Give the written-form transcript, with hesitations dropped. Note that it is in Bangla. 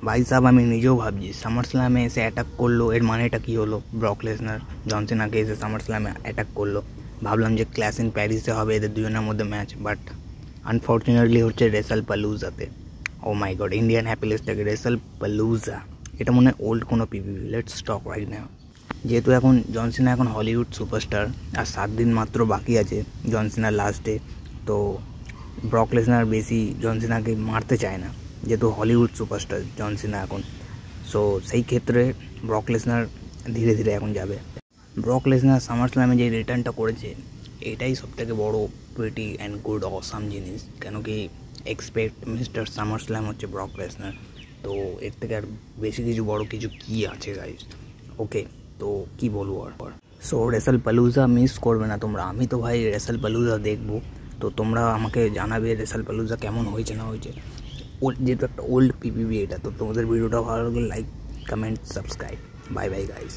ভাই সাহেব আমি নিজেও ভাবছি সামার স্ল্যামে এসে অ্যাটাক করলো, এর মানেটা কী হলো? ব্রক লেসনার জন সিনাকে এসে সামার স্ল্যামে অ্যাটাক করলো, ভাবলাম যে ক্ল্যাশ ইন প্যারিসে হবে এদের দুজনের মধ্যে ম্যাচ, বাট আনফর্চুনেটলি হচ্ছে রেসাল পালুজাতে। ও মাই গড, ইন্ডিয়ান হ্যাপিলেস থেকে রেসাল পালুজা, এটা মনে হয় ওল্ড কোনো PPV. Let's talk right now. যেহেতু এখন জন সিনা এখন হলিউড সুপারস্টার, আর 7 দিন মাত্র বাকি আছে জন সিনার লাস্ট ডে, তো ব্রক লেসনার বেশি জন সিনাকে মারতে চায় না, যেহেতু হলিউড সুপারস্টার জন সিনা এখন। সো সেই ক্ষেত্রে ব্রক লেসনার ধীরে ধীরে এখন যাবে। ব্রক লেসনার সামার স্ল্যামে যে রিটার্নটা করেছে এটাই সবথেকে বড় প্রিটি অ্যান্ড গুড অসাম জিনিস, কেন কি এক্সপেক্ট মিস্টার সামার স্ল্যাম হচ্ছে ব্রক লেসনার, তো এর থেকে আর বেশি কিছু বড় কিছু কী আছে গাইস? ওকে, তো কি বলবো আর। সো রেসাল পালুজা মিস করবে না তোমরা, আমি তো ভাই রেসাল পালুজা দেখবো, তো তোমরা আমাকে জানাবে রেসাল পালুজা কেমন হয়েছে না হয়েছে। যেহেতু একটা ওল্ড পিপিভি এটা, তো তোমাদের ভিডিওটা ভালো লাগলে like, comment, subscribe. Bye bye guys.